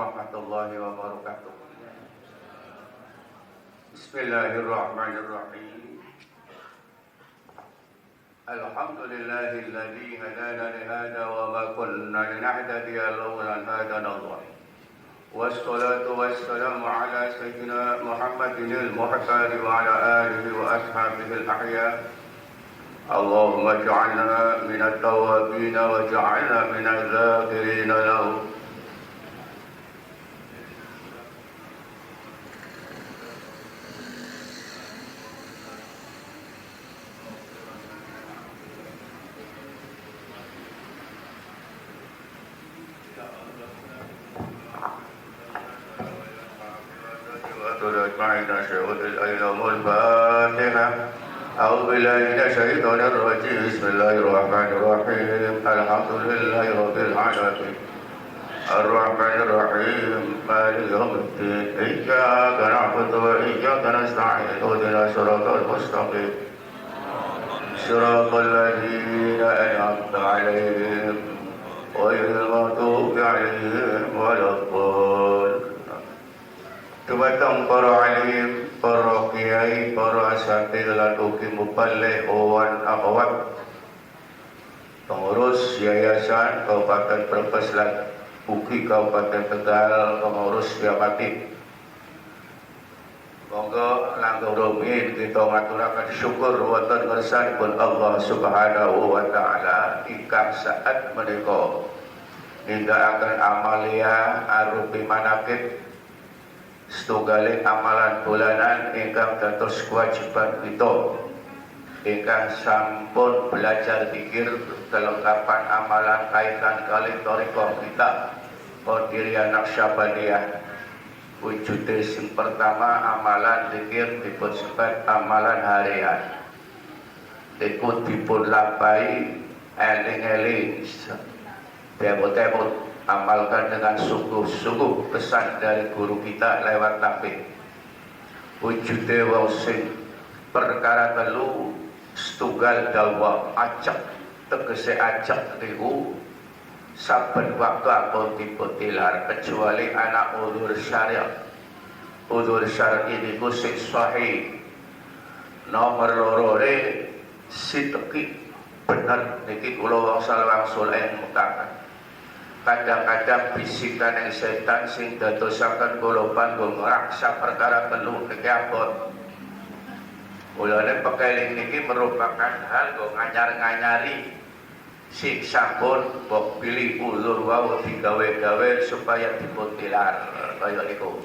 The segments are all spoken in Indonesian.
warahmatullahi wabarakatuh. Bismillahirrahmanirrahim. Alhamdulillahilladzi hadana li hada wa ma kunna linahtadiya lawla an hadana Allah. Wassalatu wassalamu ala sayyidina Muhammadin al-muhtar wa ala alihi wa ashabihi al-ahya. Allahumma ij'alna min at-tawwabin wa ij'alna min adh-dhakirin lahu. أعوذ بالله من الشيطان الرجيم بسم الله الرحمن الرحيم الحمد لله رب العالمين الرحمن الرحيم مالك يوم الدين إياك نعبد وإياك نستعين اهدنا الصراط المستقيم صراط الذين أنعمت عليهم غير المغضوب عليهم ولا الضالين. Dumateng para alim, para kiai, para asatidz lan ugi muballigh wan akhwat pengurus yayasan Kabupaten Brebes lan ugi Kabupaten Tegal, pengurus Yapati. Monggo langkung rumiyin kita ngaturaken syukur wonten ngersanipun Allah Subhanahu wa taala ingkang saat menika nindakaken amalia arupi manakib setunggaling amalan bulanan ingkang dados kewajiban kita ingkang sampun belajar pikir kelengkapan amalan kaitan kali thariqah kita Qadiriyah Naqsyabandiyah. Wujude sing pertama amalan zikir dipun sebat amalan harian. Iku dipun lampahi eling-eling temut-temut, amalkan dengan sungguh-sungguh pesan dari guru kita lewat tampil. Wujude wong sing perkara telu setunggal dawa ajak, tegese ajak niku saben waktu ampun dipun tilar kecuali anak udzur syariah. Udzur syar'i niku sing sahih. Nomor lorone siteki bener niki kula wangsal wangsul mutakan. Kadang-kadang bisikan yang setan sing dadosaken kula panggung ngraksa perkara telu niki abot. Mulane pekeling niki merupakan hal kok nganyar-nganyari sing sampun mbok pilih ulur wau digawe-gawe supaya dipun tilar kaya niku.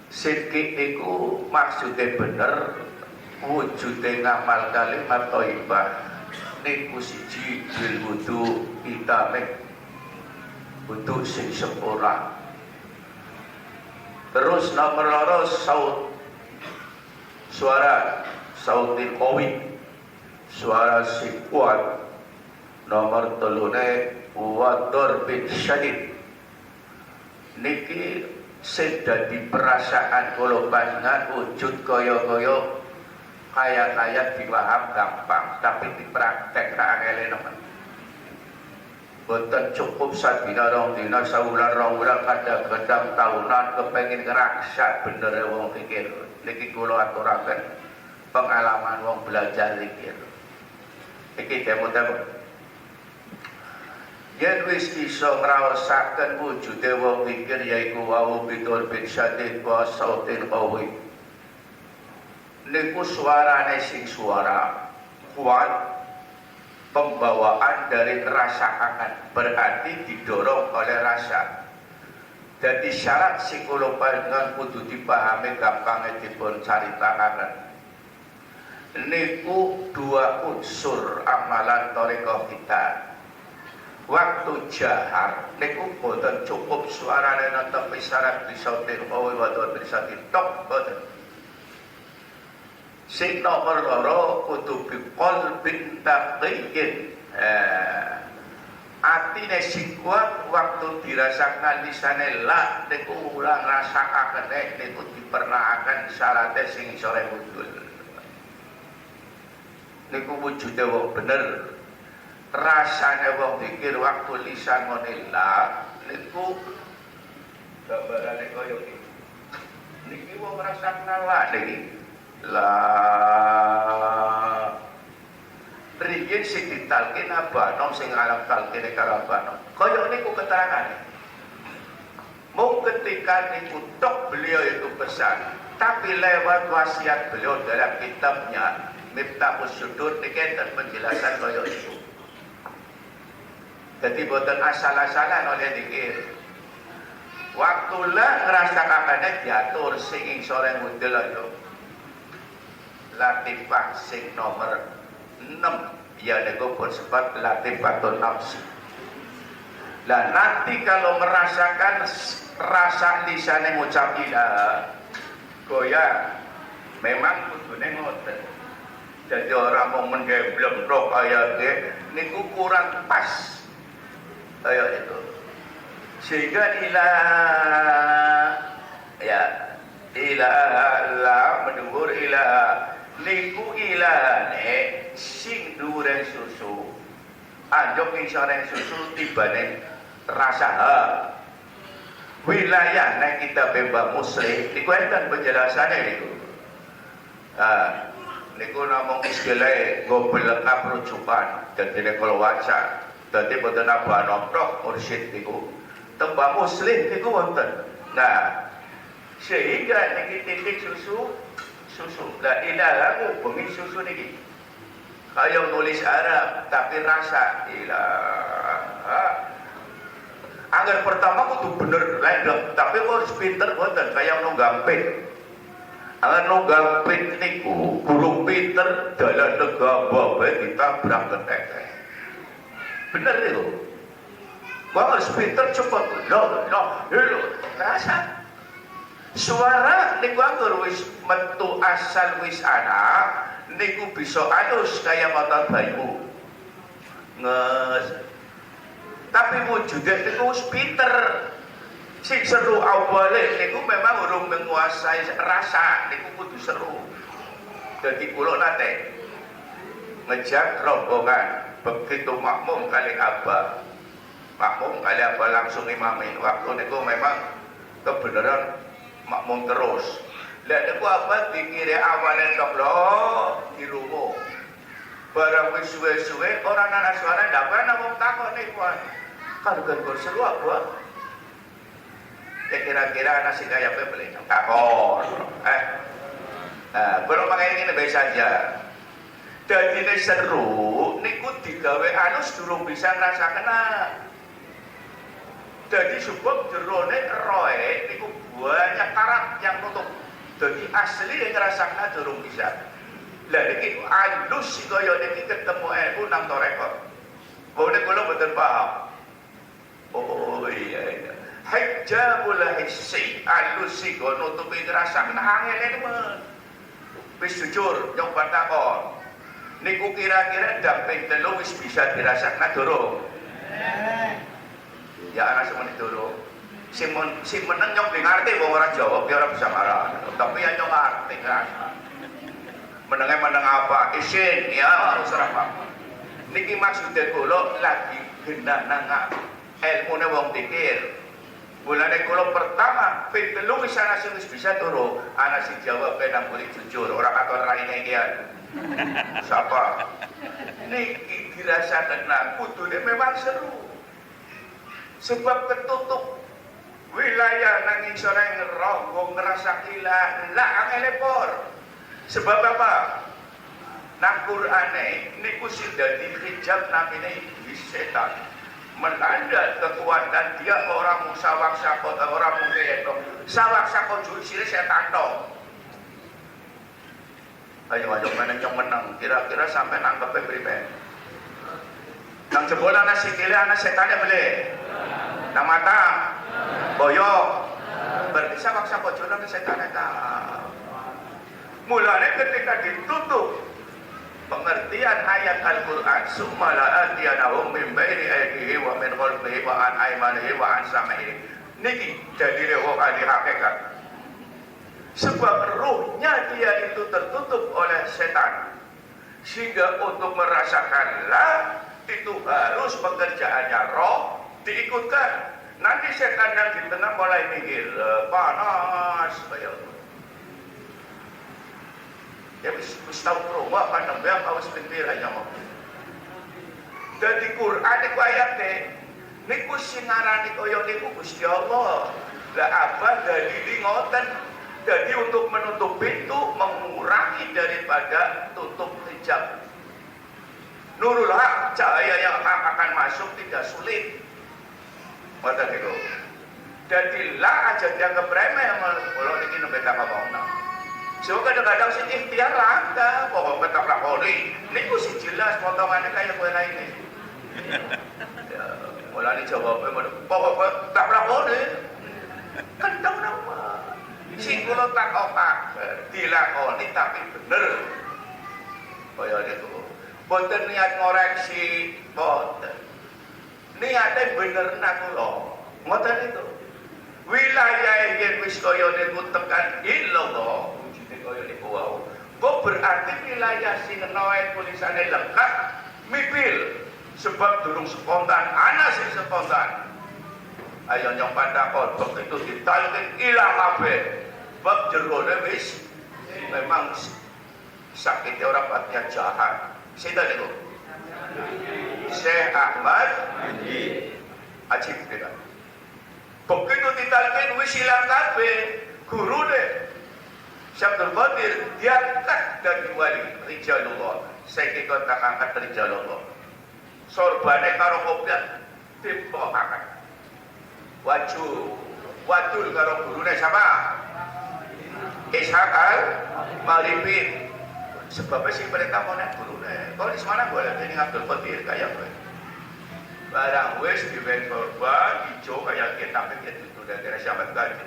Sidki iku maksude bener, wujude ngamal kalimat thayyibah niku siji bil wudu itame wudu sing sempurna. Terus nomor loro suara sautil qawi, suara sing kuat. Nomor telune wador bin syadid niki sing dadi perasaan kula panjenengan wujud kaya-kaya ayat-ayat dipaham gampang tapi dipraktek ra angel nemen. Boten cukup sadina rong dina saulan rong wulan kadang-kadang taunan kepengin ngraksa bener wong pikir. Niki kula aturaken pengalaman wong belajar zikir. Iki demo-demo. Yen wis iso ngraosaken wujude wong zikir yaiku wau bidur bin syadid wa sautin qawi. Niku suarane sing suara kuat, pembawaan dari rasa akan berarti didorong oleh rasa. Jadi syarat psikolog panjenengan kudu dipahami gampang dipun caritakaken. Niku dua unsur amalan thariqah kita. Waktu jahar niku boten cukup suarane nonton isyarat disautin qawi wa bisa ditok boten. Sing nomor loro kudu biqalbin taqiyyin. Atine sing kuat waktu dirasakan lisane la niku ulang rasakaken niku dipernakaken syarate sing sore muncul. Niku wujude wong bener. Rasane wong pikir waktu lisan ngene la niku gambarane koyo iki. Niki wong ngrasakna awake niki. Lah riyen sing ditalkin abano sing alam talkine karo abano. Koyo niku keterangane. Mau ketika niku tok beliau itu pesan, tapi lewat wasiat beliau dalam kitabnya Miftahus Sudur niki enten penjelasan koyo itu. Jadi boten asal-asalan oleh dikir. Waktu lah ngrasakakane diatur sing ing sore mudel ayo. Latifah sing nomor 6 ya niku pun sebab latifatun nafsi. Lah nanti kalau merasakan rasa lisane ngucap ilah goyang memang kudune ngoten. Jadi orang mau menggeblem rok kaya niku kurang pas. Kayak itu. Sehingga ilah ya ilah mendukur ilah niku ilahane sing dhuwure susu anjuk ing sareng susu tibane rasa wilayah nek kita bebas muslim niku enten penjelasane niku niku namung istilah gobelek rujukan dadi nek kula waca dadi boten apa nomprok mursyid niku tembang muslim niku wonten. Nah, sehingga niki titik susu lah ilah ngubungi susu niki. Kaya nulis Arab tapi rasa ilah. Angger pertama kudu bener lendeng, tapi harus pinter wonten kaya nunggang pit. Angger nunggang pit niku guru pinter dalan negara bae kita berangkat tekek. Bener itu. Wah harus pinter cepat. Loh, rasa. Suara niku anggur wis metu asal wis ana, niku bisa alus kaya motor bayu. Nges. Tapi wujudnya niku wis pinter. Sing seru awale niku memang urung menguasai rasa, niku kudu seru. Jadi kula nate ngejak rombongan begitu makmum kali abah langsung imami waktu niku memang kebenaran makmum terus lihat niku abah dikira awalnya tok lo di rumah barang wis suwe-suwe orang anak suara dapat namung takut niku kan seru abah ya kira-kira anak si kaya beli takut belum pakai ini biasa saja. Jadi ini seru, niku digawe anus durung bisa ngerasa kena. Jadi sebab jerone roe niku banyak karat yang nutup. Jadi asli yang ngerasa kena durung bisa. Lah niki anus kaya niki ketemu nang torekot. Boleh kula mboten paham. Oh iya. Hijabul hissi anus kaya nutupi ngerasa kena angel men. Wis jujur nyoba takon. Niku kira-kira damping telu wis bisa dirasakna durung? Ya ana semen durung. Sing meneng nyok ngerti wong ora jawab ya ora bisa marah. Tapi ya nyok ngerti kan. Menenge meneng apa? Isin ya harus ora apa. Niki maksude kula lagi genah nang ilmune wong pikir. Mulane kula pertama ping telu wis ana sing wis bisa turu, ana sing jawab nang kulit jujur, ora katon raine iki. Siapa? Niki dirasa tenang, kudune memang seru. Sebab ketutup wilayah nanging sore ngeronggo ngerasa ilah lah angel lepor. Sebab apa? Nang Qur'ane niku sing dadi hijab namine iblis setan. Menanda kekuatan dia orang musawak sakot orang mungkin sawak sakot juri sini setan dong. Ayo menang kira-kira sampai nangkep priben. Nang jebol anak sikile anak setannya beli. Nang mata boyok. Berarti sawak sakot juri setannya tak. Mulanya ketika ditutup pengertian ayat Al-Quran summa la'atiyanahum min baini aydihi wa min khalfihi wa an aymanihi wa an samihi niki jadi wong ahli hakikat sebab ruhnya dia itu tertutup oleh setan sehingga untuk merasakanlah itu harus pekerjaannya roh diikutkan Nanti setan yang di tengah mulai mikir, panas kaya. Ya wis tahu promo kan nembe awas pintir aja mau. Dadi Quran iku ayate niku sing ngarani kaya niku Gusti Allah. Lah apa dalile ngoten? Jadi untuk menutup pintu mengurangi daripada tutup hijab. Nurul Haq, cahaya yang hak akan masuk tidak sulit. Ngoten niku. Dadi lah aja dianggap remeh kalau niki nembe tak ngomongna. So kadang-kadang sing ikhtiar langka, pokok petak lakoni. Niku sing jelas potongannya kayak kowe lainnya. Ya, mulane jawabnya pokok tak lakoni. Kendang nama. Sing kula tak opak dilakoni tapi bener. Kaya niku. Boten niat ngoreksi, boten. Niate bener nak kula. Ngoten itu. Wilayah yen wis kaya niku tekan illallah. Kaya niku wau. Kok berarti wilayah sing enae tulisane lengkap mipil sebab durung spontan, ana sing spontan. Ayo nyong pandakon bab itu ditalkin ilang kabeh. Bab jerone wis memang sakit orang patnya jahat. Sinten niku? Syekh Ahmad Ajib kita. Begitu ditalkin wis ilang kabeh, gurune Syabdul Qadir diangkat dari wali Rijalullah. Saya kita tak angkat Rijalullah. Sorbane karo kopian timpokaken. Wadul karo gurune sama Ishaq al-Marifin. Sebabnya sih mereka mau nek gurune. Kalau di mana boleh ini Abdul Qadir kayak gue. Barang wes diwen korban hijau kayak kita pikir itu dari sahabat gaji.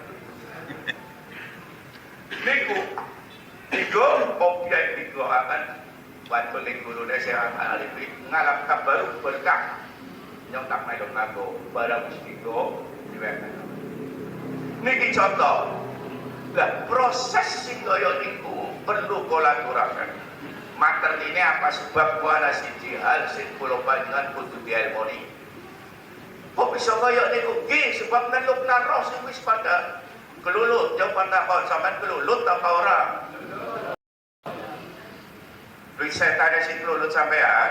Niku objek niku akan wadul ning gurune Ishaq al-Marifin ngalap kabar berkah. Nyong tak melok ngaku barang wis niku diwen. Niki contoh. Nah, proses sing kaya niku perlu kolaborasi. Mater ini apa sebab kuala siji hal sing kula panjenengan kudu dielmoni. Kok bisa kaya niku? Nggih, sebab nelukna roh sing wis pada kelulut. Jawaban takon sampean kelulut apa ora? Duit setan sing kelulut sampean.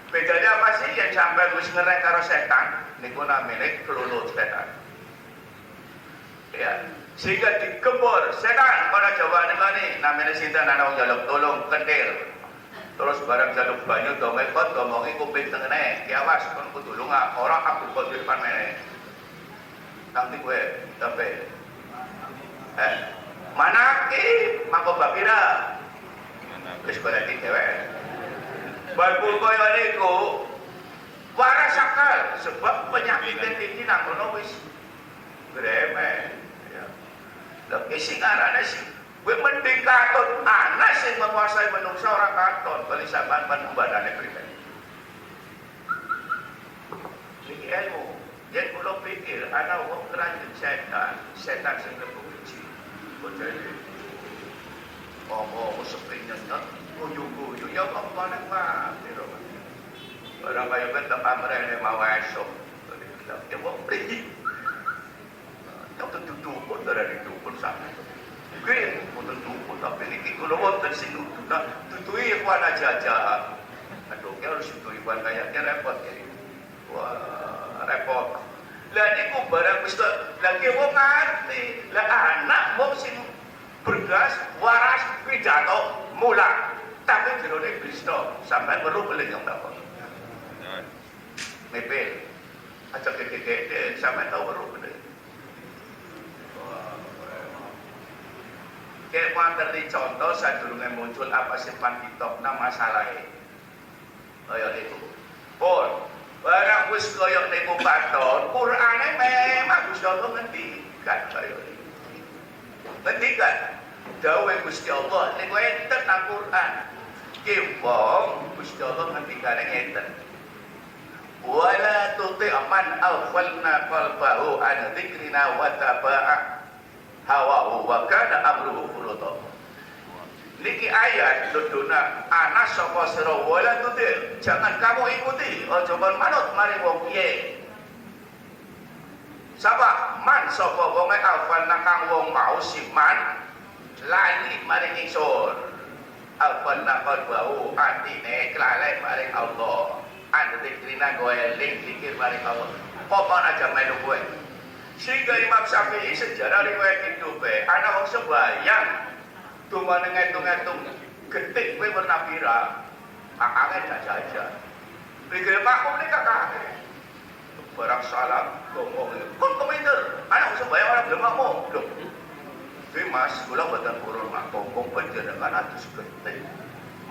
Bedanya apa sih yang sampean wis ngerek karo setan? Niku namine kelulut setan. Ya, sehingga dikebor setan pada jawaban ini namanya sinten ana wong njaluk tolong kentir terus barang jaluk banyu do mekot ngomongi kuping tengene awas kon kudu lunga ora Abdul Qadir panene nanti gue tapi manaki mangko babira wis berarti dewek balbu koyo niku waras akal sebab penyakit ini nang kono wis greme. Lagi sing arane sing kowe mending katon ana sing menguasai manungsa ora katon bali sampean badane pribadi. Iki ilmu, yen kula pikir ana wong keranjeng setan sing kepuji. Bocah iki. Ngomong sepenya nyot, guyu-guyu ya kok panek mati ro. Barang kaya bentuk pamrene mau esuk. Ya wong priji. Yang tentu pun dari itu pun sama. Mungkin pun tentu pun tapi ini kalau wonten sing tutui ikhwan aja. Aduh, harus tutui ikhwan kayaknya repot ya. Wah, repot. Lah niku barang wis lagi wong ngerti. Lah anak wong sing bergas waras pidato mulang. Tapi jerone Kristo sampai perlu beli yang dapat. Mepel. Aja gede-gede sampai tahu perlu beli. Kayak materi contoh sadurunge muncul apa simpan TikTokna masalahe. Kaya niku. Pun barang wis kaya niku paton, Qur'ane memang Gusti Allah ngendikan kaya niku. Ngendikan dawuh Gusti Allah niku enten nang Qur'an. Ki wong Gusti Allah ngendikane ngeten. Wala tuti man aghfalna qalbahu an dzikrina wa taba'a hawa wa kana amruhu furuta. Niki ayat duduna ana sapa sira wala tutil. Jangan kamu ikuti, aja kon manut mari wong piye. Sapa man sapa wong alfan kang wong mau siman lali mari ngisor. Alfan nakon bau atine kelalen maring Allah. Anu dikrina goe ling pikir maring Allah. Pokon aja melu kowe. Sehingga Imam Syafi'i sejarah riwayat hidupe ana wong sembayang cuma ngitung-ngitung getik kowe warna pira kakake jajan pikir makmum ini kakake barang salam ngomong kon komentar anak sembahyang orang belum makmum loh tapi mas kula mboten purun makmum panjenengan atus getik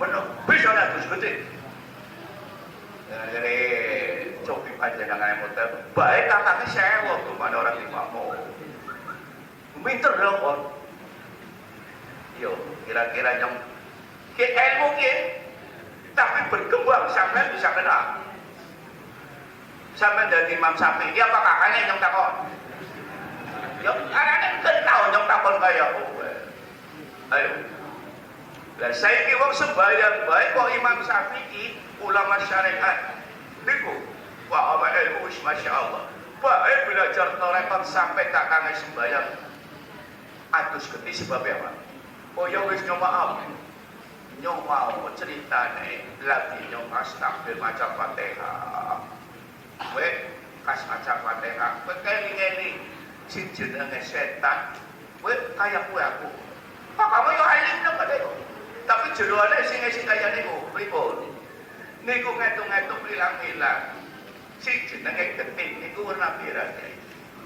menawa bisa atus getik dari cobi panjenengan motor baik kakake sewa kemana orang di makmum pinter dong kon. Yo, kira-kira yang ilmu ki, tapi berkembang sampai bisa kenal. Sampai dari Imam Syafi'i, ya apakah kakaknya yang takon? Yo, anaknya kan tahu yang takon kayak kowe. Ayo. Dan saya ki wong sembahyang baik kok Imam Syafi'i, ulama syariat. Niku, wah apa ilmu masya Allah. Baik belajar torekon sampai kakaknya sembahyang. Atus geti sebabnya apa? Oh ya wis nyong maaf. Nyong mau ceritane lagi nyong astagfir maca Fatihah. Kowe kas maca Fatihah, kowe keling-eling sing jenenge setan. Kowe kaya kowe aku. Kok kamu yo alim nang kene. Tapi jeroane sing kaya niku, pripun? Niku ngetung-ngetung ilang-ilang. Sing jenenge getik niku warna pirang.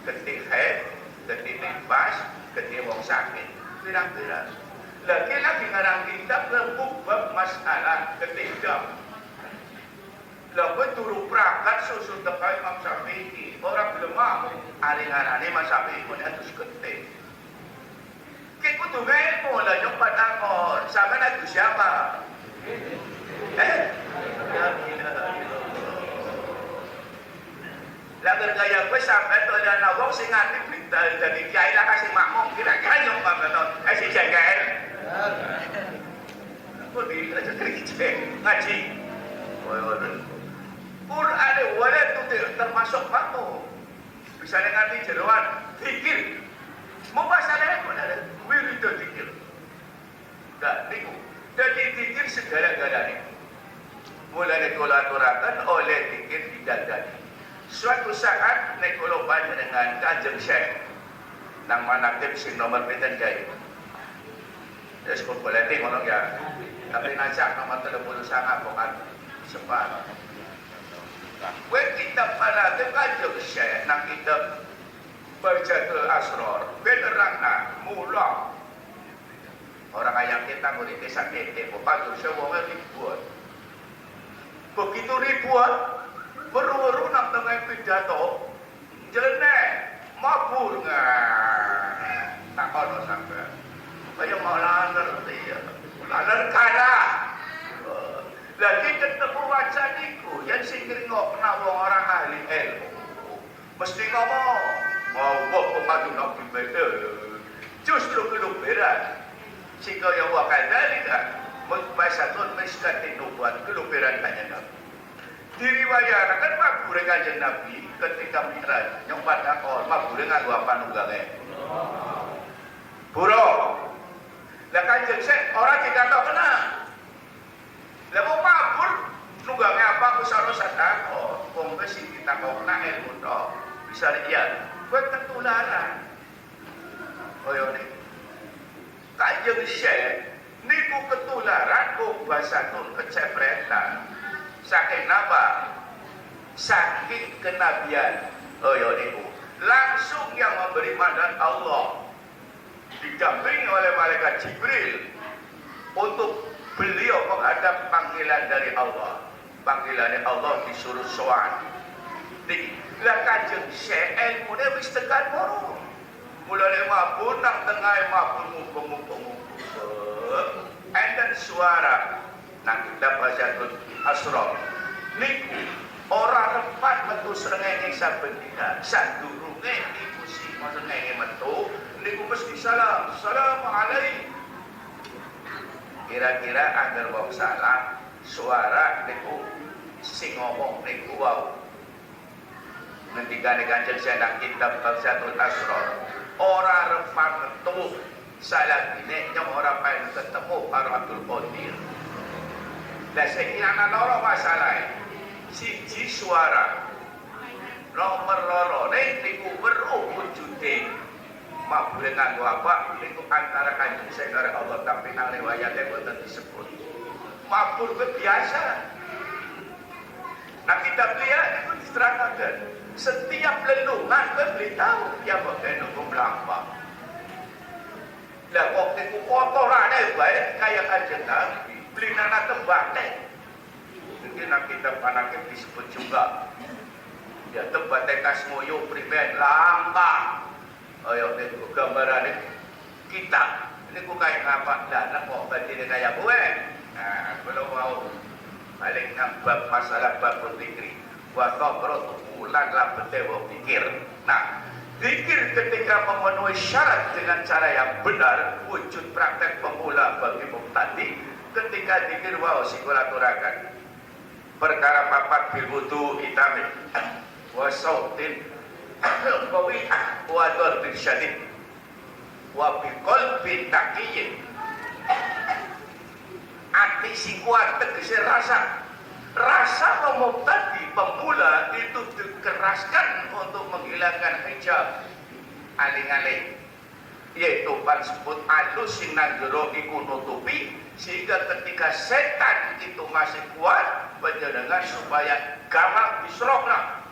Getik haid, getik nifas, getik wong sakit. Pirang-pirang. Lagi ngarang kitab lembuk bab masalah ketiga. Lalu turu prakat susu tekai Imam Syafi'i. Orang belum mau ari-arane Imam Syafi'i pun atus getik. Ki kudu ilmu lah nyong padakon. Sama lagu siapa? Lagar gaya gue sampai tuh ada nawang sing ngerti berita dari kiai lah kasih makmum kira-kira nyong banget si jengkel. Kok di aja kerja ngaji. Quran wala itu termasuk makmum. Bisa ngerti jeroan pikir. Mau masalahnya pun ada wirid pikir. Dan niku jadi pikir segala-galanya. Mulai diatur-aturakan oleh pikir didandani. Suatu saat nekolo dengan Kanjeng Syekh nang manakib sing nomor pinten Kyai. Ya sebut boleh ngono ya. Tapi najak nomor 39 pokokan sepat. Kowe kitab manakib Kanjeng Syekh nang kitab Bajatul Asrar benerangna mula orang ayam kita murid desa tete pokoknya sewonge ribuan. Begitu ribuan beru-beru nang tengah pidato jelene mabur nggak tak ono sampai kaya mau ngerti ya laler kalah lagi ketemu wajah niku yang sing ngrungok wong orang ahli ilmu mesti ngomong mau pemadu nak beda justru keluberan sing kaya wa kadzalika mutbasatun miskatin nubuat keluberan kanjeng Nabi. Diriwayatkan mabure kanjeng Nabi ketika Mi'raj nyong pada kon mabure nganggo apa nunggange buruk lah kanjeng Syekh ora dikatokna lah mau mabur nunggange apa kusara sadako wong wis sing ditakokna ilmu tok bisa iya kowe ketularan koyo niku kanjeng Syekh niku ketularan kok basatun kecepretan saking apa? Saking kenabian. Oh ya niku. Langsung yang memberi mandat Allah didampingi oleh malaikat Jibril untuk beliau menghadap panggilan dari Allah. Panggilan Allah disuruh sowan. Niki, lah Kanjeng Syekh ilmune wis tekan moro. Mulane mabur nang tengah mabur muga-muga. Enten suara nang kitab Bajatul Asrar niku ora repat metu srengenge saben dina sadurunge iku sing srengenge metu niku mesti salam assalamualaikum Kira-kira anggar wong salah suara niku sing ngomong niku wau ngendikane Kanjeng Senang kitab Basatul Asrar ora refah metu salahine nyong ora pengen ketemu karo Abdul Qadir. Lah sing ana loro masalahe siji suara nomor loro niku weruh wujude mabure nganggo apa niku antara Kanjeng Senang karo Allah tapi nang riwayate boten disebut mabur biasa. Nah kita lihat itu diterangkan setiap lelungan beritahu ya bagian hukum lampa. Lah kok niku kotorane bae kaya Kanjeng Nabi beli nana tembate. Mungkin kita panake disebut juga ya tembate kasmoyo primen langka. Ayo niku gambarane kita niku kaya ngapa lah kok batine kaya kowe. Nah, belum mau balik nambah masalah bab zikri wa sabratu ulan la betewo pikir. Nah, zikir ketika memenuhi syarat dengan cara yang benar wujud praktek pemula bagi mubtadi ketika zikir wa sikulaturakan perkara papat bil wudu itamin wa sautin qawi wa darbin syadid wa bi qalbin taqiyyin ati sing kuat tegese rasa memubtadi pemula itu dikeraskan untuk menghilangkan hijab aling-aling yaitu disebut alus sing nang jero iku nutupi sehingga ketika setan itu masih kuat panjenengan supaya gampang disrokna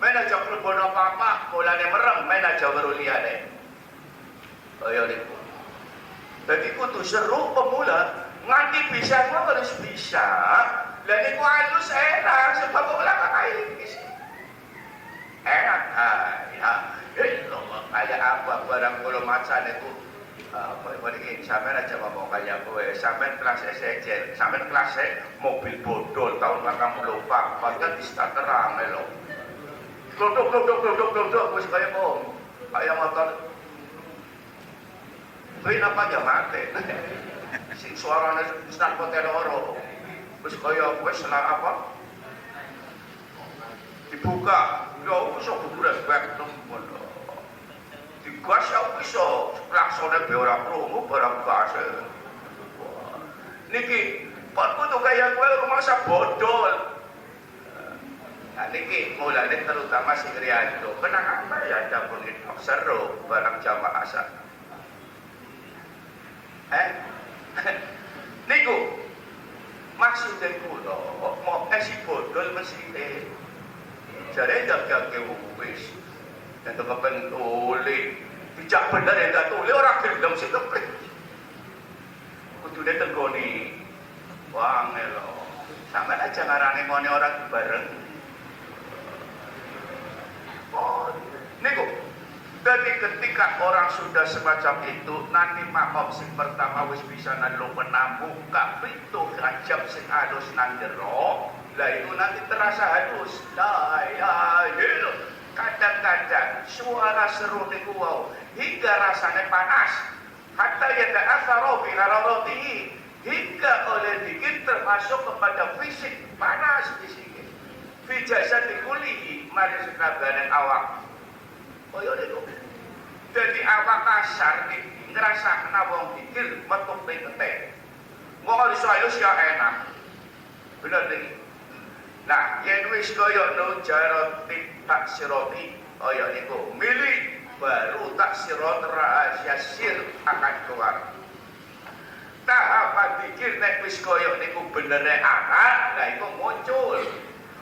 men aja klebono apa mulane merem men aja weruh liyane kaya niku dadi kudu seru pemula nganti bisa kok harus bisa lah niku halus enak sebab ulah kayak iki enak ya kayak apa barang kula macan itu apa iki sampean aja ngomong kayak kowe sampean kelas SJ sampean kelas mobil bodol tahun 84 padahal di starter rame lho glodok wis kaya kok kaya motor kowe napa ya mate sing suarane start poten loro wis kaya wis lah apa dibuka ya wis buburan back ngono digas ya wis klaksone be ora krungu barang gas niki potku tuh kaya kowe rumangsa bodol nah niki mulane terutama sing riyanto kenapa ya campur seru barang jamaah asar niku maksudnya kula mau kasih bodol mesti jare gak wis dan kepen tuli dijak bener ya gak tuli ora gelem sing keprik kudune tenggoni wangel sampean aja ngarani ngene orang bareng niku. Jadi ketika orang sudah semacam itu nanti makom sing pertama wis bisa nalo menambuka pintu rajab sing halus nang jero lah itu nanti terasa halus kadang-kadang suara seru niku wau hingga rasanya panas hatta yada asaro bi hararatihi hingga oleh dikit termasuk kepada fisik panas di sini fi jasadi kulihi mari sekabanan awak koyo niku. Dadi awak kasar iki ngrasakna wong pikir metu pete. Kok iso halus ya enak. Bener iki. Nah, yen wis koyo nujarati taksirati kaya niku milih baru taksirat rahasia sir akan keluar. Tahapan pikir nek wis koyo niku benere anak, lah iku muncul.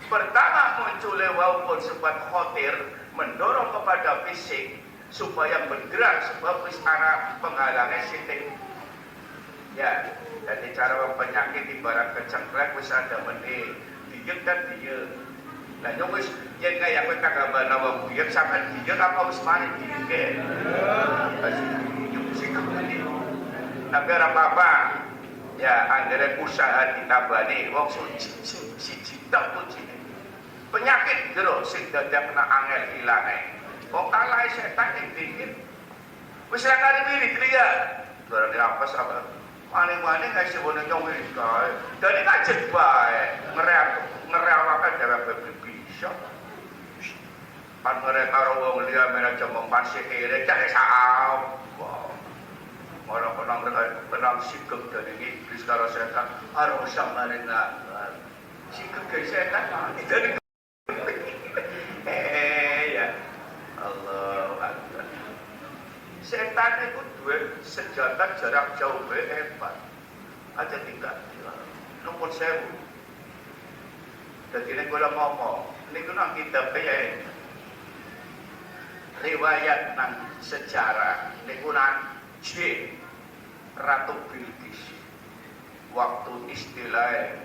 Pertama muncul walaupun sempat khotir mendorong kepada fisik supaya bergerak sebab wis ana penghalangnya sitik ya jadi cara penyakit ibarat kecengklek wis ada meni diet dan diet nah nyong wis yen kaya kowe kagambana wong diet sampean diet apa wis mari diet tapi ora apa-apa ya andere usaha ditabani wong siji tak puji penyakit jero sing dadak kena angel ilane kok kalah setan yang dikit wis ra kari wirid liya barang dirampes apa Maning-maning kae sewono Amerika. Dadi kajet bae ngreawaken dheweke bisa. Pan ngene karo wong liya menak jomong pasih kere cak sak. Ora penang sikep dari iblis karo setan aro samaring ngaran. Sikep ke setan dari ya Allah Akbar. Setan itu duwe senjata jarak jauh hebat. Aja tinggal nomor 1000. Jadi ini kula ngomong, niku nang kitab ya. Riwayat nang sejarah niku nang J Ratu Bilqis. Waktu istilah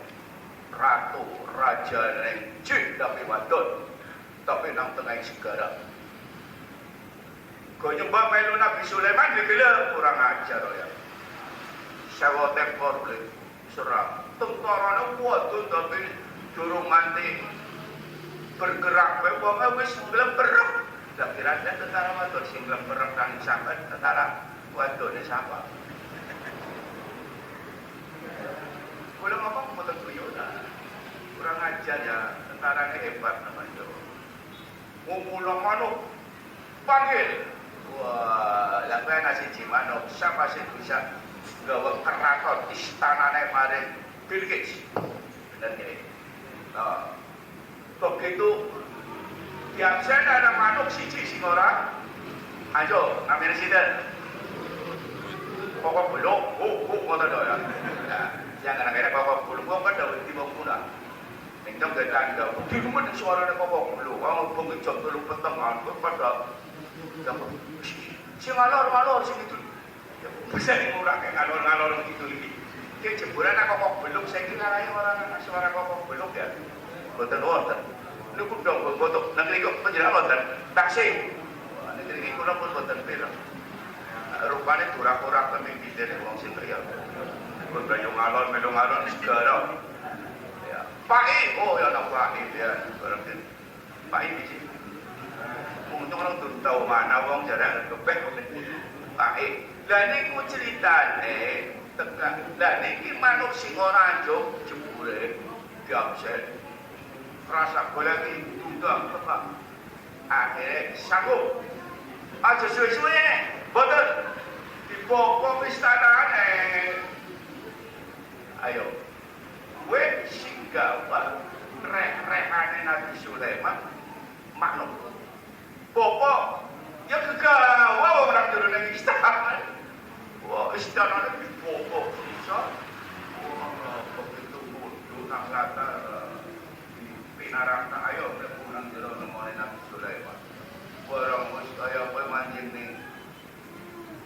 Ratu Raja neng J tapi wadon, tapi nang tengah segara. Kau nyembah melu Nabi Sulaiman dikira kurang ajar ya. Sewa tempor beli serang. Tentara wadon tapi durung nganti bergerak. Wong wis nglemperek. Lah kira-kira tentara wadon sing nglemperek kan sampai tentara wadone sapa. Kalau ngomong motor Toyota, kurang ajar ya, tentara ini hebat namanya. Ngomong manuk, panggil. Wah, lakukan nasi cimanuk, siapa sih bisa gawa keraton istanane maring Bilqis. Benar ini. Nah, begitu tiap sen ada manuk siji sing ora. Ayo, ambil residen. Pokok belum, ngoten lho ya. Nah, jangan akhirnya pokok belum kok kada wedi wong kuna. Ning jam tanda, di rumah suarane pokok belum. Wong bengi jam 3 peteng kok pada sing ngalor-ngalor sing itu. Bisa dimurahke ngalor-ngalor gitu iki. Ki jemburan pokok belum saya kira ae ora suara pokok belum ya. Boten wonten. Niku dong botok nang niku penjelasan wonten. Taksi. Wah, niki kula pun boten pirang. Rupanya turah-turah pemimpin dari wong sing kaya. Berbanyu ngalon, melu ngalon segala. Ya, Pak oh ya nak Pak ya, berarti Pak biji. Untung orang tuh tahu mana wong jarang kepek. Pak lah niku ceritane tekan. Lah niki manuk sing ora anjuk jebule diabsen. Rasa golek iki Pak. Akhirnya sanggup. Aja suwe-suwe. Boten dipopo istanane. Ayo. Kowe sing gawa rek-rekane Nabi Sulaiman maknuk. Popo ya kegawa wong nang jero nang istana. Wah, istana dipopo bisa. Wah, begitu kudu nang latar pinaraka ayo mlebu nang jero nemone Nabi Sulaiman. Barang wis kaya kowe manjing ning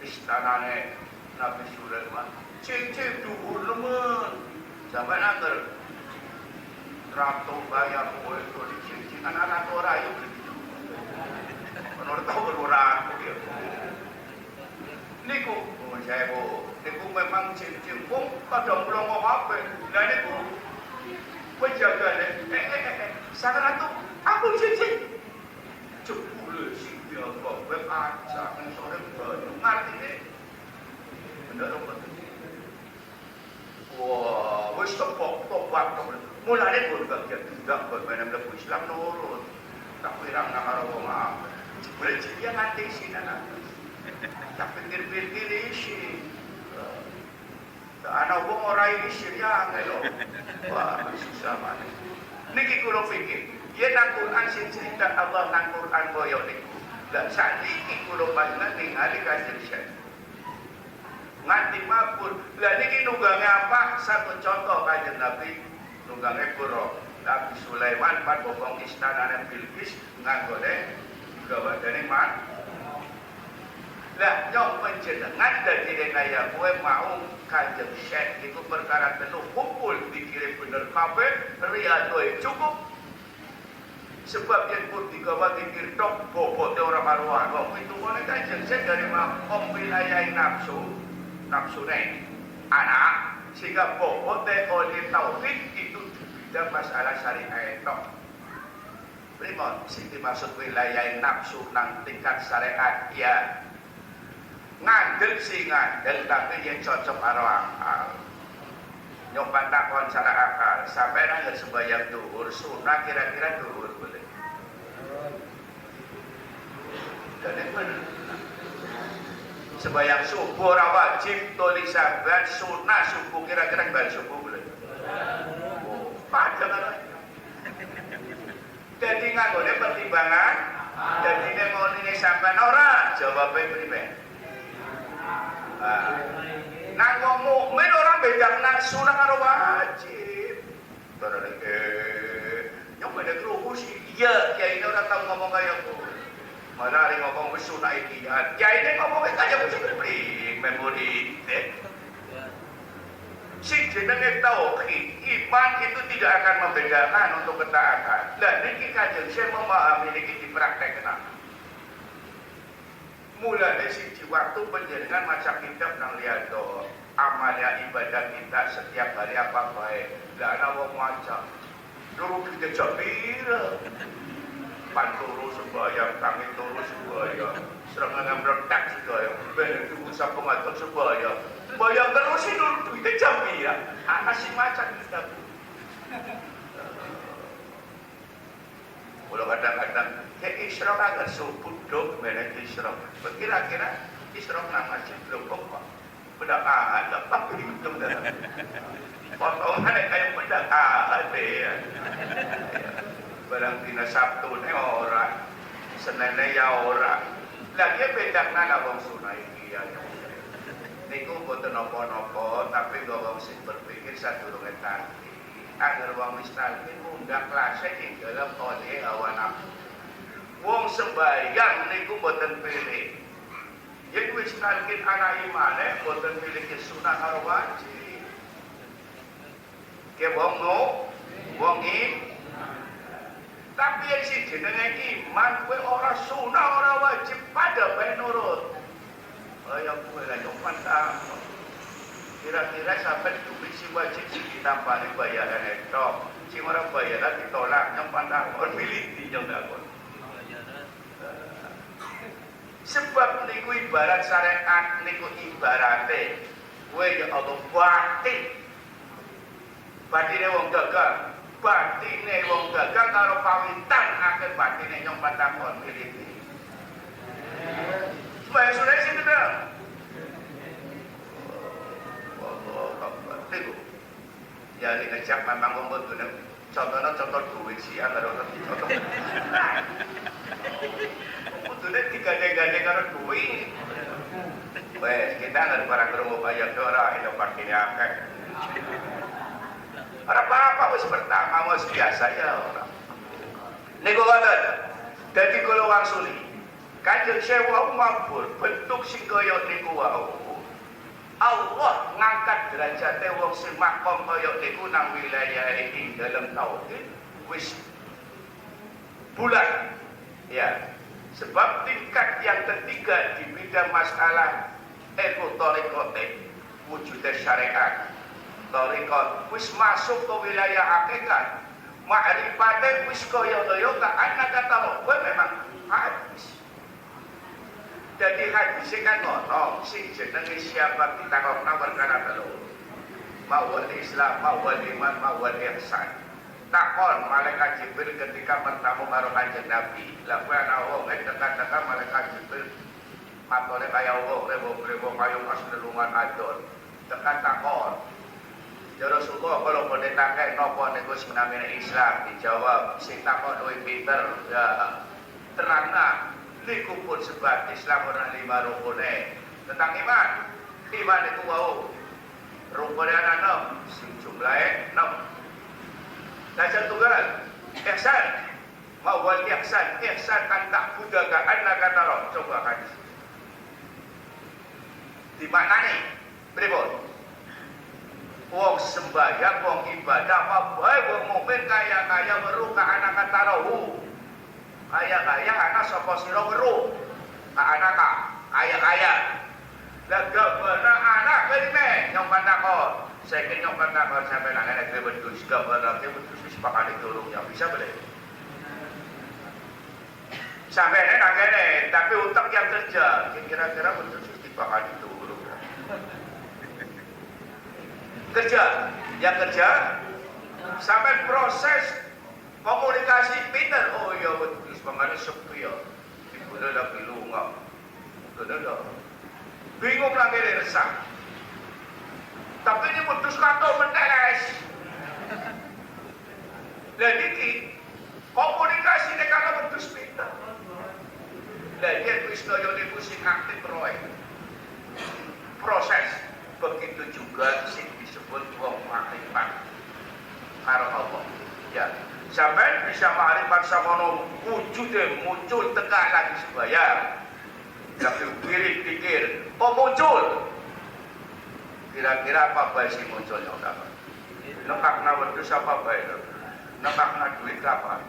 istanane Nabi Sulaiman. Cicik dhuwur nemen. Sampai nangger ratu bayar kowe to dicicik ana ratu ora ayo gitu. Menurut tahu ora aku ya. Niku saya niku memang cicik pun pada mlongo apa. Lah niku penjagane sang ratu aku cicik. Jebule sing biasa web aja nang sore banyu ngartine bener apa wah wis tepok-tepok mulane pun bagian tidak bermain mlebu Islam nurut tak pirang nang karo wong apa jebule dia nganti sinan tak pikir-pikir isi ana wong ora isi ya ngelo wah susah banget niki kula pikir yen nang Quran sing cerita Allah nang Quran koyo niku. Lah sakniki kula panjenengan ningali Kanjeng Syekh. Nganti mapun. Lah niki nunggange apa? Satu contoh Kanjeng Nabi nunggange Qur'an. Nabi Sulaiman pan bobong istanane Bilqis nganggone gawadane man. Lah nyong panjenengan dadi kaya kowe mau Kanjeng Syekh iku perkara telu kumpul dikirim bener kabeh riyadoe cukup. Sebab yang pun digawa dikir dok bobot orang maruah. Waktu itu boleh Kanjeng Syekh dari om wilayah nafsu nih anak sehingga bobot oleh tauhid itu tidak masalah syariat itu. Primon, sing dimaksud wilayah nafsu nang tingkat syariat ya. ngandel sih ngandel tapi yang cocok karo akal. Nyoba takon secara akal, sampai nangger sembahyang duhur, sunah kira-kira duhur boleh. Jadi bener. Sembahyang subuh ora wajib, tulisan sunah subuh kira-kira bal subuh boleh. Oh, padahal kan. Jadi nganggone pertimbangan, jadi nek mau ini sampean ora, jawabnya primen. Nang wong mukmin ora bedakna sunah karo wajib. Terus nyong beda krungu sih. Iya, kiai ini ora tau ngomong kaya aku. Malah hari ngomong wis sunah iki. Kiai ini ngomong kaya aku sing memori. Sing jenenge tauhid, iman itu tidak akan membedakan untuk ketaatan. Lah niki kanjeng saya memahami niki dipraktekna. Mulai siji waktu penjenengan maca kitab nang liato amalnya ibadah kita setiap hari apa baik. Lah ana wong maca luru kita jabira panturu sembahyang kami turu sembahyang serangan meledak sembahyang ben itu sampo ngatur sembahyang sembahyang terus itu duitnya jabira ana sing maca kitab. Kalau kadang-kadang kayak isyrok agak subuh dok, mana isyrok. Kira-kira isyrok nama belum kok. Pendakaan, apa hitung dah. Potongan kayak pendakaan deh. Barang dina Sabtu ne orang, Senin ya orang. Lagi bedak nana wong sunai iki ya. Niku boten napa-napa, tapi wong sing berpikir sadurunge tadi. Agar wong mistalkin mundak klase ing dalam oleh hawa nafsu. Wong sembahyang niku boten pilih. Yen wis talkin ana imane boten pilih ke sunah karo wajib. Ke wong no, wong tapi yang si jenenge iman kowe ora sunah ora wajib pada bae nurut. Kaya kowe la nyuman ta. Kira-kira sampai duit si wajib si ditampani bayaran itu si orang bayaran ditolak nyempan takon militi nyong takon sebab niku ibarat syariat niku ibarate kowe ya Allah batine wong dagang karo pawitan akeh batine nyempan takon militi supaya sudah sing gedhe. Ya ini ngejak memang ngomong itu contohnya contoh duit sih agar orang contoh itu digandeng-gandeng karena duit weh kita nggak barang kerungu banyak orang itu partinya akeh apa-apa wis pertama wis biasa ya orang niku ngoten dadi kula wangsuli kanjeng sewu mabur bentuk sing kaya niku wau Allah ngangkat derajate wong sing makom kaya niku nang wilayah iki dalam tauhid wis bulat ya sebab tingkat yang ketiga di bidang masalah thariqate wujudnya syariat thariqat wis masuk ke wilayah hakikat ma'rifate wis kaya-kaya ana kata kowe memang hadis. Jadi hadis kan ngono sing jenenge siapa kita kok perkara telu. Mawal Islam, mawal iman, mawal ihsan. Takon malaikat Jibril ketika bertamu karo Kanjeng Nabi. Lah kowe ana wong tekan-tekan malaikat Jibril matone kaya wong rebo-rebo kaya pas nelungan adon. Tekan takon. Ya Rasulullah kalau boleh takek napa niku sing namine Islam dijawab sing takon luwih pinter ya terangna niku pun sebab Islam ora 5 rukune tentang iman itu wau rukune ana 6 sing jumlahe 6 dasar tunggal ihsan mawal ihsan kan tak budaka annaka taro coba hadis di maknane pripun wong sembahyang wong ibadah apa bae wong mukmin kaya weruh ka anak tarahu kaya anak sapa sira weruh ka anak kaya lah gabana anak kene nyong pandakon saiki nyong pandakon sampe nang nek wedhus gabana ke wedhus wis pakane durung ya bisa boleh sampe nang kene tapi utek yang kerja kira-kira wedhus pakan itu urut. Kerja, yang kerja sampai proses komunikasi pinter. Oh iya betul, semangatnya sepi ya. Ibu lagi lunga, betul. Bingung lagi resah. Tapi ini putus kantor menteles. Jadi komunikasi ini kalau putus pinter. Jadi Wisnu Yoni pusing aktif roy. Proses begitu juga sih disebut wong makrifat karo Allah. Ya, sampai bisa makrifat samono wujudnya muncul tegak lagi sebaya. Tapi wirid pikir, kok muncul? Kira-kira apa baik sih munculnya udah? Nekakna wedhus apa baik? Nekakna duit apa?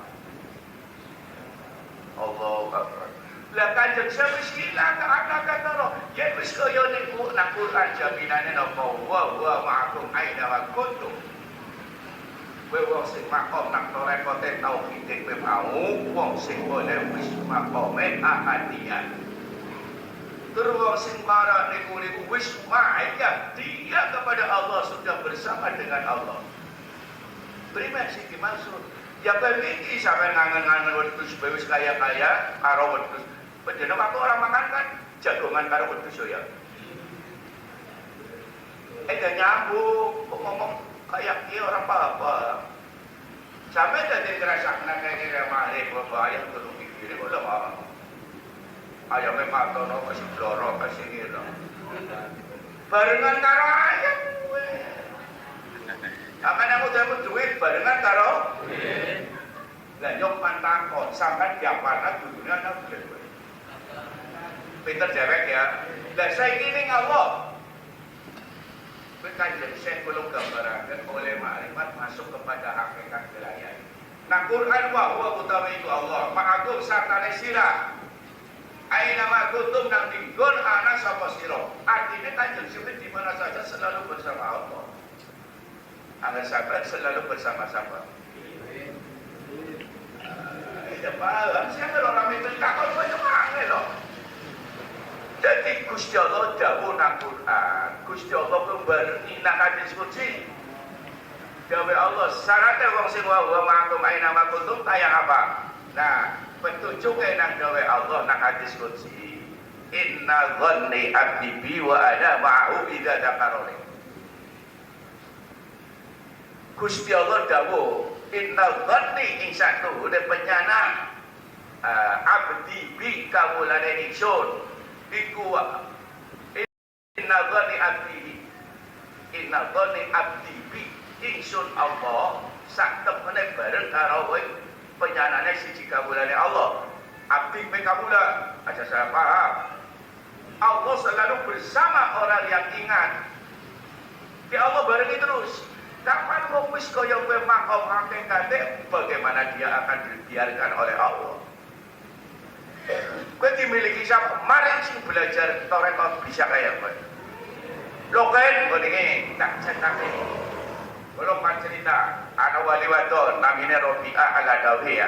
Allah Akbar. Lah kanjeng wis ilang kata roh. Yen wis kaya niku nang Quran jaminane napa wa ma'akum aina wa kuntum. Kowe wong sing makom nang torekote tauhid kowe mau wong sing boleh wis makome ahadiyah. Terus wong sing marah niku wis ma'aya dia kepada Allah sudah bersama dengan Allah. Primer sing dimaksud. Ya kowe iki sampe ngangen-ngangen wedhus wis kaya-kaya karo wedhus. Padahal waktu orang makan kan jagongan karo wedhus ya. Gak nyambung, kok ngomong kayak dia orang apa-apa. Sampai tadi ngerasakna kayak kira mari bahaya kudu pikir kok lho. Ayame matono kasih bloro kasih ngira. Barengan karo ayam kowe. Akan aku dapat duit barengan karo lah nyok pantakon sampai diapana dulunya anak duit. Pinter jawab ya. Lah saya ini Allah. Kanjeng Syekh belum gambarkan oleh makrifat masuk kepada hakikat wilayah. Nah Quran wa utawi itu Allah. Ma'akum sartane sira. Aina ma kuntum nang dinggon ana sapa sira. Artinya kanjeng Syekh di mana saja selalu bersama Allah. Agar sahabat selalu bersama sahabat. Ya paham, siapa orang itu takut banyak angin loh. Jadi Gusti Allah dawuh nang Quran, Gusti Allah kembali nang hadis qudsi. Dawuh Allah, syaratnya wong sing wa ma'akum aina ma kuntum kaya apa? Nah, petunjuknya nang dawuh Allah nang hadis qudsi. Inna dhanni abdi bi wa ana ma'ahu idza dzakarani. Gusti Allah dawuh, inna dhanni ing satu de penyana abdi bi kawulane ingsun. Iku inna dhani abdi bi ingsun Allah sak temene bareng karo kowe penyanane siji kawulane Allah. Abdi pe kawula aja saya paham. Allah selalu bersama orang yang ingat. Di Allah barengi terus. Kapan mau wis kaya kowe makom hakikate bagaimana dia akan dibiarkan oleh Allah? Kowe dimiliki siapa? Mari sing belajar torekot bisa kayak kowe. Lho kan ngene tak cetak iki. Kalau cerita ana wali wadon namine Rabi'ah al-Adawi ya.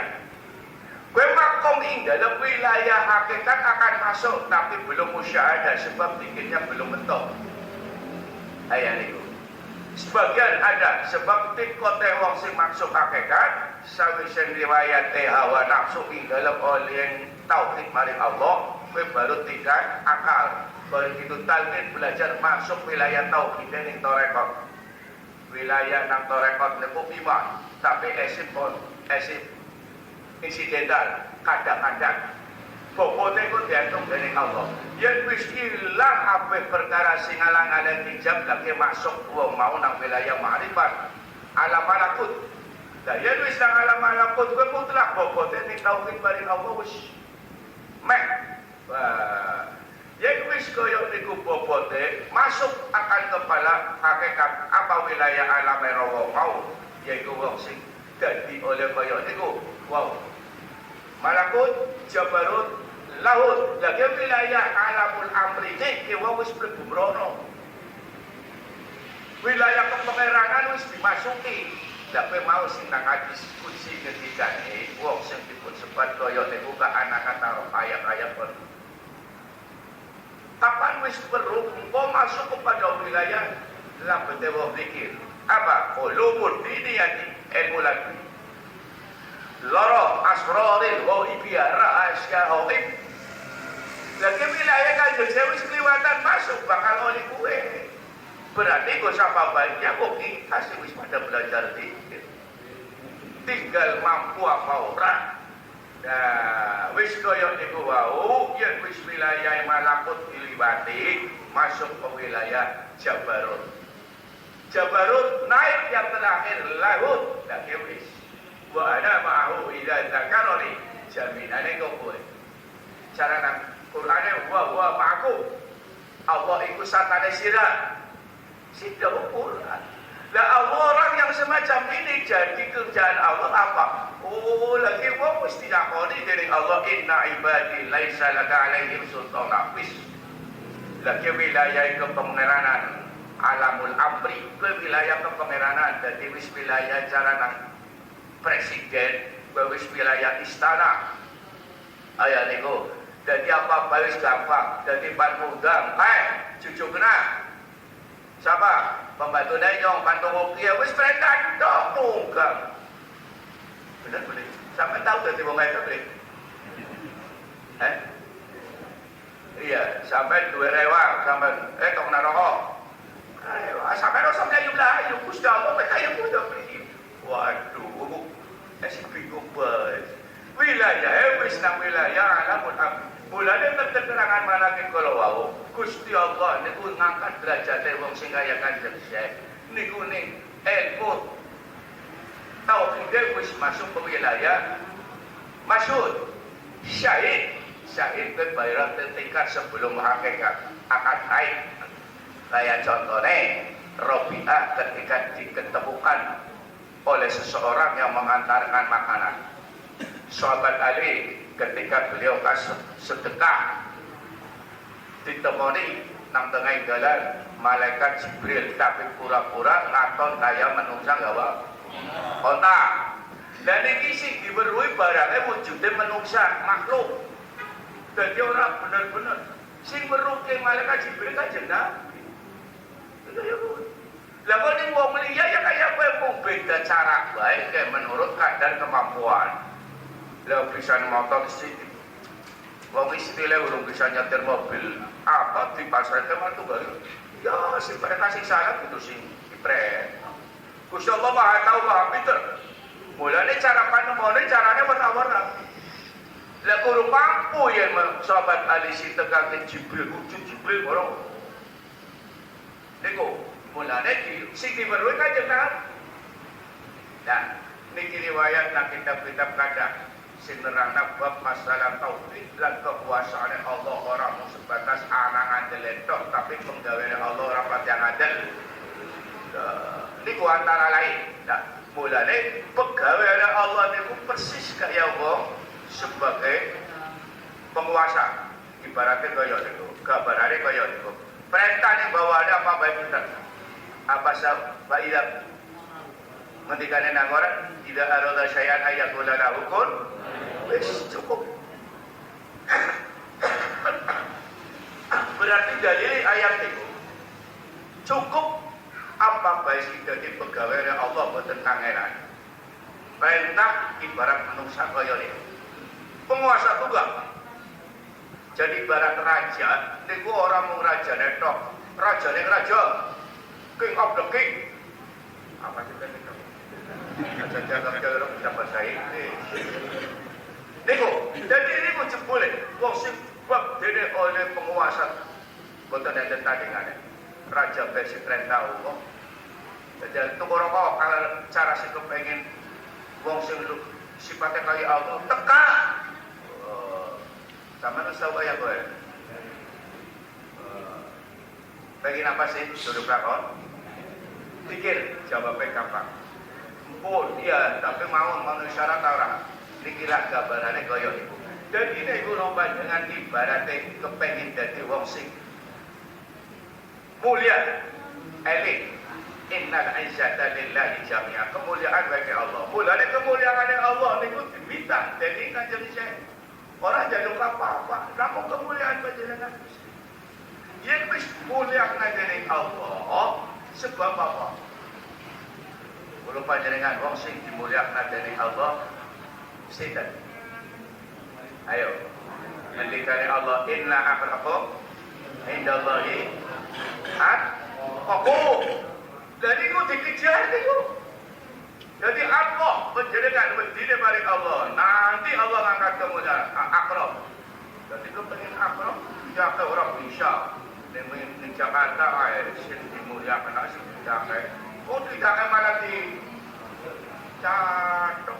Kowe makom ing dalam wilayah hakikat akan masuk tapi belum musyahadah sebab bikinnya belum mentok. Aya niku. Sebagian ada sebab tikote wong sing masuk hakikat sawise riwayat hawa nafsu ing dalam oleh tauhid maring Allah, kowe baru tingkat akal. Baru itu talqin belajar masuk wilayah tauhid ning torekot. Wilayah nang torekot niku iman, tapi esip insidental, kadang-kadang bobote ku diantung dening Allah. Yen wis ilang ape perkara sing alang-alang hijab lagi masuk wong mau nang wilayah makrifat. Alam malakut. Lah yen wis nang alam malakut kowe mutlak bobote ning tauhid maring Allah wis meh. Yen wis kaya niku bobote masuk akan kepala hakikat apa wilayah alam rawa mau yaiku wong sing dadi oleh kaya niku. Wow. Malakut, Jabarut, Lahut, lagi wilayah alamul amri ini wong wis mlebu mrono. Wilayah kepengerangan wis dimasuki. Tapi mau sing nang hadis kunci ketikane wong sing dipun sebat kaya niku ka anak kata ayat-ayat. Kapan wis perlu engkau masuk kepada wilayah labete wong zikir. Apa? Ulumul diniyati, ilmu lagi. Loro asroril ghaibiyah rahasia ghaib. Lagi wilayah Kanjeng Sewu wis kliwatan masuk bakal oleh kue. Berarti kok sapa baiknya kok kita sih wis pada belajar zikir. Tinggal mampu apa ora. Nah, wis koyo niku wau, yen wis wilayah Malakut diliwati, masuk ke wilayah Jabarut. Jabarut naik yang terakhir laut, dak wis. Wa ana ma'ahu idza zakarani jaminane kok kowe. Cara nang Qur'ane wa ma'aku. Allah iku satane sira. Sida Quran. Lah orang yang semacam ini jadi kerjaan Allah apa? Oh, lagi wong mesti nakoni dari Allah inna ibadi laisa laka alaihim sultan nafis. Lagi wilayah kepemeranan alamul amri, ke wilayah kepemeranan dari wis wilayah jalanan presiden, wis wilayah istana. Ayah niku, jadi apa wis gampang, jadi ban mudang, cucu kena. Siapa? Pembantu Dayong, bantu Ngopi, wis perintah dong, tunggang. Benar boleh? Sampai tahu dari wong itu boleh? Iya, sampai dua rewang, sampai kok naroko. Sampai rosok kayu layu, Gusti Allah, kayu muda beli. Waduh, si bingung banget. Wilayah, wis nang wilayah alamul amri. Mulane keterangan manakin kalau wau Gusti Allah niku ngangkat derajate wong sing kaya Kanjeng Syekh niku ning ilmu tauhid wis masuk ke wilayah masyhur syahid ke bayar tingkat sebelum hakikat akan naik kayak contohnya Robi'ah ketika diketemukan oleh seseorang yang mengantarkan makanan sahabat Ali ketika beliau kasih sedekah ditemoni nang tengah jalan malaikat Jibril tapi pura-pura ngaton kaya menungsa gawa otak dan ini sih diberui barangnya wujudnya menungsa makhluk jadi orang benar-benar sing merugi malaikat Jibril kan jenah lalu ini wong liya ya kayak apa beda cara baik kayak menurut kadar kemampuan lah bisa motor sih wong istilah urung bisa nyetir mobil apa di pasar teman tuh baru ya si mereka sih salah gitu sih dipret Gusti Allah maha tahu maha pinter mulanya cara panemone caranya warna-warna lah kurang mampu ya sahabat Ali si tekan Jibril wujud Jibril orang niku mulanya si diberui kan jenengan dan niki riwayat nang kitab-kitab kadang sing nerangna bab masalah tauhid lan kekuasaan Allah orang sebatas anangan delentok tapi penggaweane Allah ora pati ngadel. Niku antara lain. Nah, mulane pegawaiane Allah niku persis kaya wong sebagai penguasa. Ibaratnya kaya niku, gambarane kaya niku. Perintah ning bawane apa bae pinter. Apa sabailah ngendikane nang ora tidak arada syai'an ayaqula lahu kun wis cukup. Berarti dalil ayat itu cukup apa baik dadi pegawai Allah boten kangenan. Perintah ibarat manungsa kaya niku. Penguasa tunggal. Jadi ibarat raja niku ora mung rajane tok, rajane raja. King of the king. Apa sih niku? Jaga-jaga bisa bahasa Inggris. Niku, jadi niku jebule wong sing bab dene oleh penguasa boten enten tandingane. Raja versi perintah Allah. Jadi itu kok kalau cara sing kepengin wong sing sifatnya kaya Allah teka. Sama nu tahu kaya kowe. Pengen apa sih? Suruh lakon. Pikir jawabnya kapan. Oh iya, tapi mau syarat orang. Dikira gambarannya kaya niku. Dan ini iku lomba dengan ibaratnya kepengin dadi wong sing mulia, elit. Innal izzata lillahi jami'a. Kemuliaan bagi Allah. Mulane kemuliaan Allah niku diminta dadi Kanjeng Syekh. Orang jadi apa-apa, namun kemuliaan panjenengan. Yen wis mulyakna dening Allah sebab apa? Kula panjenengan wong sing dimulyakna dening Allah sinten? Ayo. Ngendikane Allah inna akrakum indallahi atqakum. Jadi ku dikejar niku. Jadi Allah panjenengan wedine maring Allah. Nanti Allah ngangkat kemuliaan akram. Jadi ku pengen akram ya ke orang bisa. Di Jakarta ae sing dimuliakan asik dijaga. Oh dijaga malah di catok.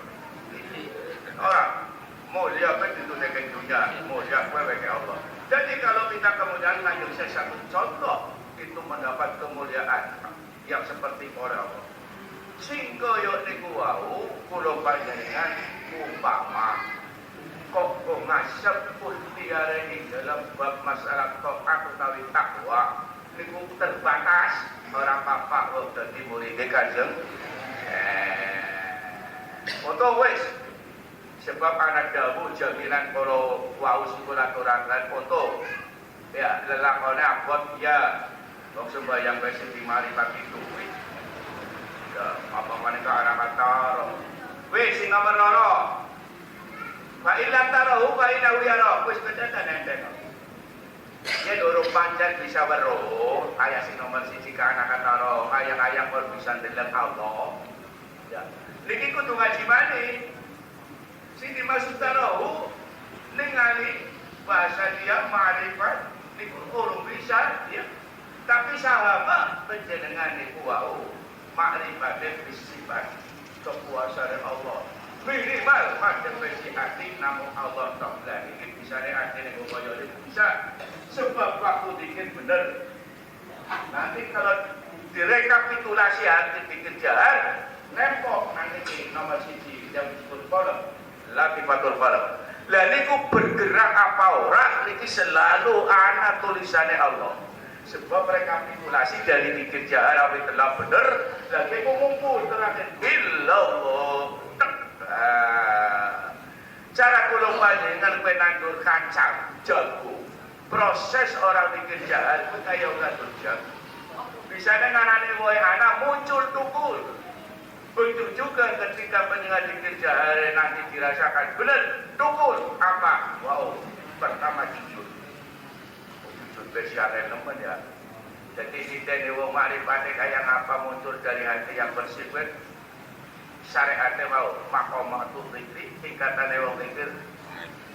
Orang mulia begitu dengan dunia, mulia kepada Allah. Jadi kalau kita kemudian lanjut satu contoh itu mendapat kemuliaan yang seperti orang. Sing kaya niku wau kula panjenengan umpama kok ngasep mutiara di dalam bab masalah taat utawi takwa niku terbatas ora apa-apa kok dadi murid Kanjeng foto wis sebab anak dawuh jaminan para wau sikulaturaken foto ya lelakone abot ya wong sembayang wis dimari pagi duwi ya apa maneka anak katar wis sing nomor loro Wa ilam tarahu wa ina wiyara wis kedadan enteng. Yen urung pancen bisa weruh, kaya sing nomor 1 ka anak taro, ayang-ayang kok bisa ndeleng Allah. Ya. Niki kudu ngaji maneh. Sing dimaksud tarahu ningali bahasa dia ma'rifat niku urung bisa ya. Tapi sahabat panjenengan niku wau ma'rifat sifat kekuasaan Allah. Minimal macam besi hati namun Allah Ta'ala ini bisa hati yang kaya bisa sebab waktu dikit bener nanti kalau direkapitulasi hati dikejar nempok nanti nomor 1 yang disebut kolom latifatul kolom lah niku bergerak apa orang ini selalu anak tulisannya Allah sebab rekapitulasi dari dikejar apa telah bener lagi mengumpul terakhir billallah cara kula panjenengan penandur kacang jago proses orang bikin jahat itu kaya ulah jago bisanya nganane wae anak muncul tukul begitu juga ketika penyengat bikin jahat nanti dirasakan bener tukul apa wow pertama jujur spesialnya teman ya jadi si wong marifate kaya ngapa muncul dari hati yang bersih syariatnya mau makomatul zikri tingkatannya wong zikir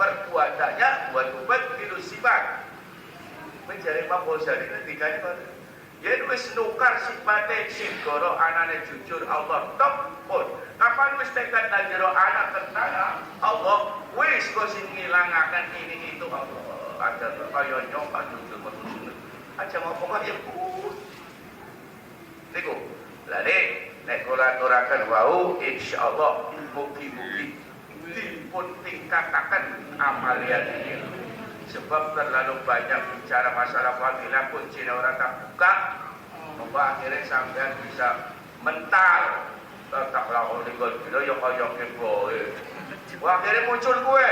perbuatannya buat ubat hidup sifat mencari Imam Ghazali ketika ini ya wis nukar sifatnya singgoro anaknya jujur Allah top pun kapan wis tekan dan jero anak tertana Allah wis kau sing ngilangakan ini itu Allah ada kaya nyoba jujur betul aja ngomong aja pun niku lari nek kula aturaken wau insyaallah mugi-mugi dipun tingkataken amalan ini sebab terlalu banyak bicara masalah fadilah kuncine ora terbuka monggo akhirnya sampean bisa mental tak lawan digol yo kaya kepoe wah akhirnya muncul kue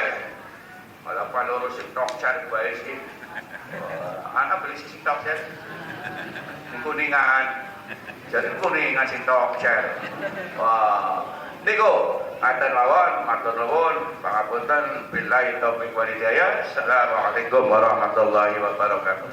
malah paloro sing tokcar bae sih ana beli sing tokcar kuningan jadi kuning ngasih tokcer wah niku ngaten mawon matur nuwun pangapunten billahi taufiq wal hidayah assalamualaikum warahmatullahi wabarakatuh